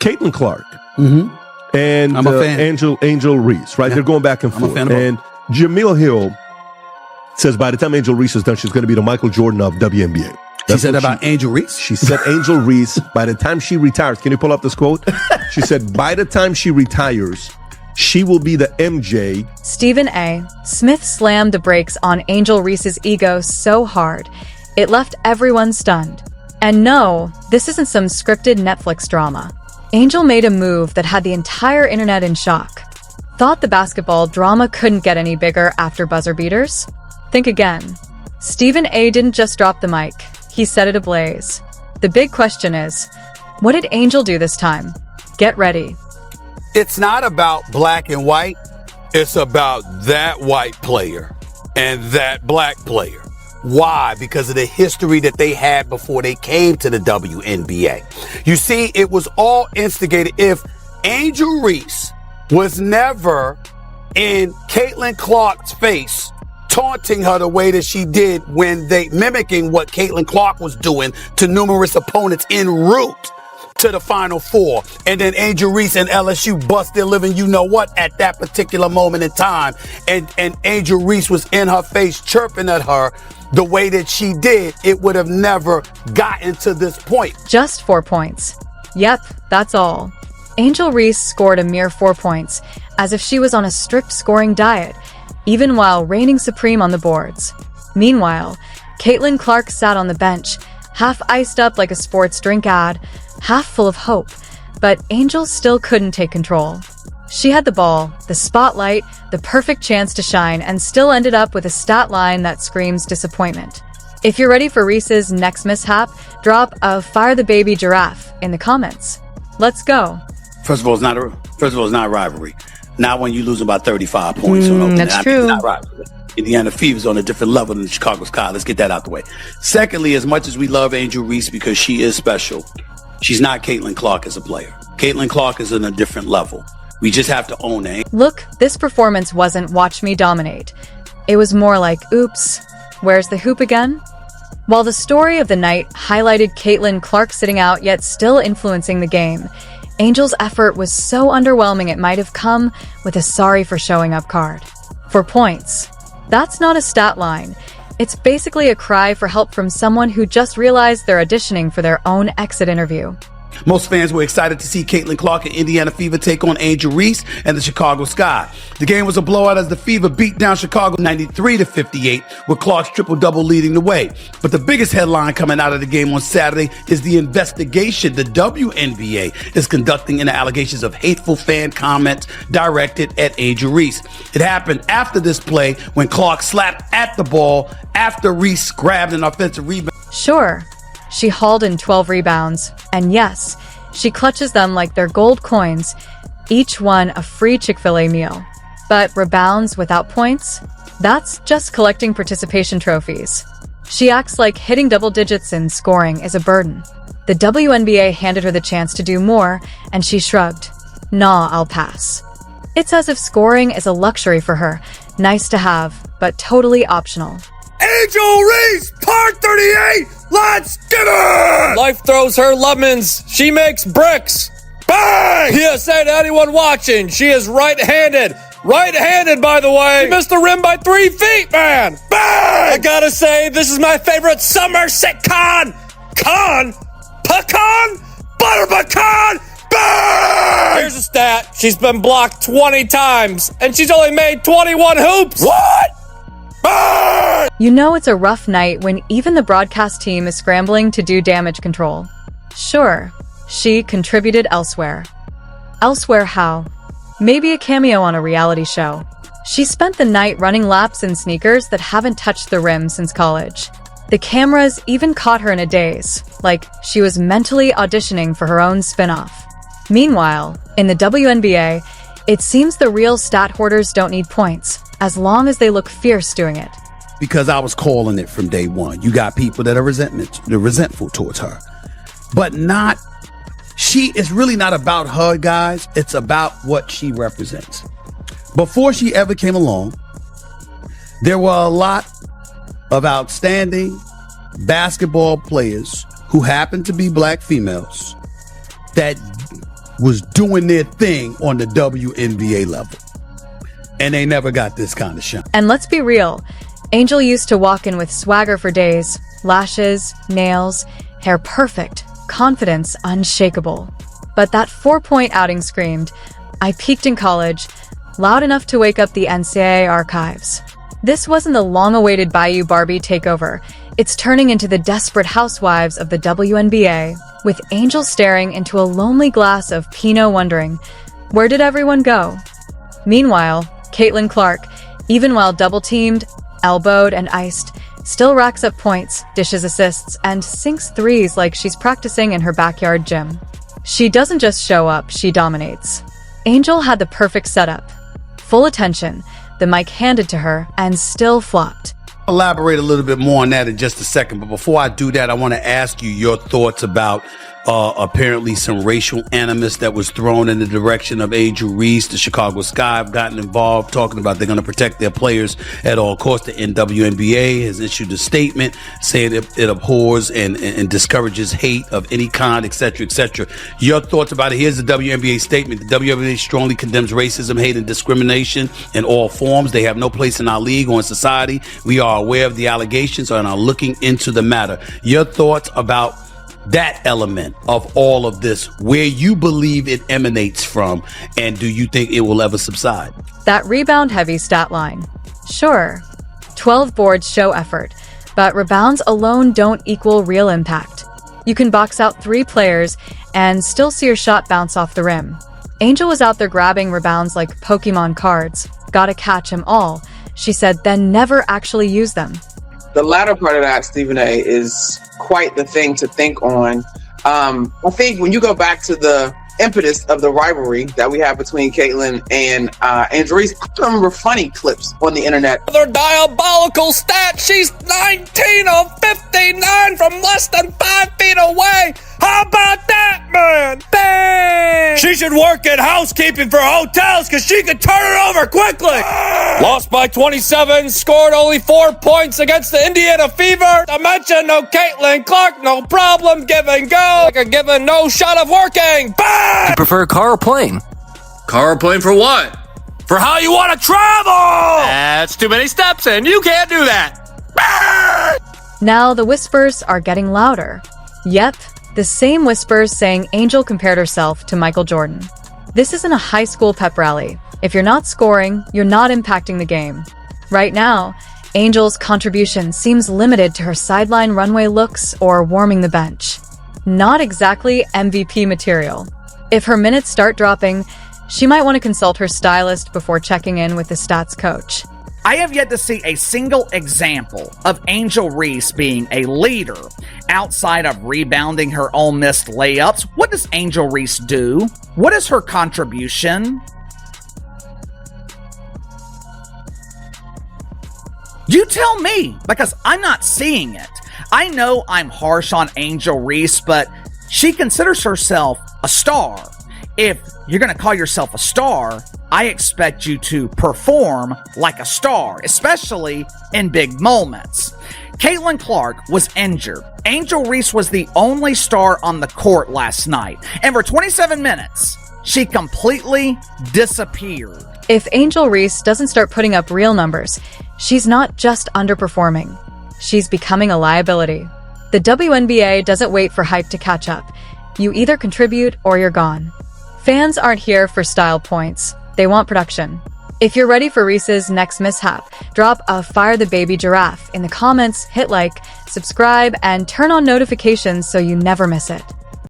Caitlin Clark and I'm a fan. Angel Reese, right? Yeah. They're going back and forth. I'm a fan of both. And Jamil Hill says by the time Angel Reese is done, she's going to be the Michael Jordan of WNBA. She said about Angel Reese? She said Angel Reese, by the time she retires, can you pull up this quote? She said, by the time she retires, she will be the MJ. Stephen A. Smith slammed the brakes on Angel Reese's ego so hard, it left everyone stunned. And no, this isn't some scripted Netflix drama. Angel made a move that had the entire internet in shock. Thought the basketball drama couldn't get any bigger after buzzer beaters? Think again. Stephen A. didn't just drop the mic. He set it ablaze. The big question is, what did Angel do this time? Get ready. It's not about black and white. It's about that white player and that black player. Why? Because of the history that they had before they came to the WNBA. You see, it was all instigated. If Angel Reese was never in Caitlin Clark's face, taunting her the way that she did when mimicking what Caitlin Clark was doing to numerous opponents en route to the Final Four. And then Angel Reese and LSU bust their living, you know what, at that particular moment in time. And Angel Reese was in her face chirping at her the way that she did. It would have never gotten to this point. Just 4 points. Yep, that's all. Angel Reese scored a mere 4 points, as if she was on a strict scoring diet, even while reigning supreme on the boards. Meanwhile, Caitlin Clark sat on the bench, half iced up like a sports drink ad, half full of hope, but Angel still couldn't take control. She had the ball, the spotlight, the perfect chance to shine, and still ended up with a stat line that screams disappointment. If you're ready for Reese's next mishap, drop a "Fire the Baby Giraffe" in the comments. Let's go. First of all, it's not a rivalry. Not when you lose about 35 points. That's true. It's not rivalry. Indiana Fever's on a different level than the Chicago Sky. Let's get that out the way. Secondly, as much as we love Angel Reese because she is special, she's not Caitlin Clark as a player. Caitlin Clark is on a different level. We just have to own it. Look, this performance wasn't "watch me dominate." It was more like, oops, where's the hoop again? While the story of the night highlighted Caitlin Clark sitting out yet still influencing the game, Angel's effort was so underwhelming it might have come with a sorry for showing up card. For points. That's not a stat line. It's basically a cry for help from someone who just realized they're auditioning for their own exit interview. Most fans were excited to see Caitlin Clark and Indiana Fever take on Angel Reese and the Chicago Sky. The game was a blowout as the Fever beat down Chicago 93-58, with Clark's triple-double leading the way. But the biggest headline coming out of the game on Saturday is the investigation the WNBA is conducting into allegations of hateful fan comments directed at Angel Reese. It happened after this play when Clark slapped at the ball after Reese grabbed an offensive rebound. Sure, she hauled in 12 rebounds, and yes, she clutches them like they're gold coins, each one a free Chick-fil-A meal. But rebounds without points? That's just collecting participation trophies. She acts like hitting double digits in scoring is a burden. The WNBA handed her the chance to do more, and she shrugged. Nah, I'll pass. It's as if scoring is a luxury for her, nice to have, but totally optional. Angel Reese, part 38, let's get it! Life throws her lemons. She makes bricks. Bang! PSA to anyone watching, she is right-handed. Right-handed, by the way. She missed the rim by 3 feet, man. Bang! I gotta say, this is my favorite summer sitcom. Pecan? Butter pecan? Bang! Here's a stat. She's been blocked 20 times, and she's only made 21 hoops. What? Bang! You know it's a rough night when even the broadcast team is scrambling to do damage control. Sure, she contributed elsewhere. Elsewhere how? Maybe a cameo on a reality show. She spent the night running laps in sneakers that haven't touched the rim since college. The cameras even caught her in a daze, like she was mentally auditioning for her own spin-off. Meanwhile, in the WNBA, it seems the real stat hoarders don't need points, as long as they look fierce doing it. Because I was calling it from day one. You got people that are resentful towards her. But it's really not about her, guys. It's about what she represents. Before she ever came along, there were a lot of outstanding basketball players who happened to be black females that was doing their thing on the WNBA level. And they never got this kind of shine. And let's be real, Angel used to walk in with swagger for days, lashes, nails, hair perfect, confidence unshakable. But that 4-point outing screamed, "I peaked in college," loud enough to wake up the NCAA archives. This wasn't the long-awaited Bayou Barbie takeover. It's turning into the desperate housewives of the WNBA, with Angel staring into a lonely glass of Pinot wondering, where did everyone go? Meanwhile, Caitlin Clark, even while double-teamed, elbowed, and iced, still racks up points, dishes assists, and sinks threes like she's practicing in her backyard gym. She doesn't just show up, she dominates. Angel had the perfect setup. Full attention, the mic handed to her, and still flopped. Elaborate a little bit more on that in just a second. But before I do that, I want to ask you your thoughts about apparently some racial animus that was thrown in the direction of Angel Reese. The Chicago Sky have gotten involved, talking about they're going to protect their players at all costs. The WNBA has issued a statement saying it abhors and discourages hate of any kind, etc., etc. Your thoughts about it? Here's the WNBA statement. The WNBA strongly condemns racism, hate, and discrimination in all forms. They have no place in our league or in society. We are aware of the allegations and are looking into the matter. Your thoughts about that element of all of this, where you believe it emanates from, and do you think it will ever subside? That rebound-heavy stat line. Sure, 12 boards show effort, but rebounds alone don't equal real impact. You can box out 3 players and still see your shot bounce off the rim. Angel was out there grabbing rebounds like Pokemon cards. Gotta catch 'em all, she said, then never actually use them. The latter part of that, Stephen A., is quite the thing to think on. I think when you go back to the impetus of the rivalry that we have between Caitlin and Angel Reese, I remember funny clips on the internet. Another diabolical stat. She's 19 of 59 from less than 5 feet away. How about that, man? Bang! She should work in housekeeping for hotels because she could turn it over quickly. Lost by 27, scored only 4 points against the Indiana Fever. I mentioned no Caitlin Clark, no problem, give and go. Like a given no shot of working. Bang! You prefer car or plane? Car or plane for what? For how you want to travel! That's too many steps and you can't do that. Bang! Now the whispers are getting louder. Yep, the same whispers saying Angel compared herself to Michael Jordan. This isn't a high school pep rally. If you're not scoring, you're not impacting the game. Right now, Angel's contribution seems limited to her sideline runway looks or warming the bench. Not exactly MVP material. If her minutes start dropping, she might want to consult her stylist before checking in with the stats coach. I have yet to see a single example of Angel Reese being a leader outside of rebounding her own missed layups. What does Angel Reese do? What is her contribution? You tell me, because I'm not seeing it. I know I'm harsh on Angel Reese, but she considers herself a star. If you're going to call yourself a star, I expect you to perform like a star, especially in big moments. Caitlin Clark was injured. Angel Reese was the only star on the court last night. And for 27 minutes, she completely disappeared. If Angel Reese doesn't start putting up real numbers, she's not just underperforming. She's becoming a liability. The WNBA doesn't wait for hype to catch up. You either contribute or you're gone. Fans aren't here for style points. They want production. If you're ready for Reese's next mishap, drop a Fire the Baby Giraffe in the comments, hit like, subscribe, and turn on notifications so you never miss it.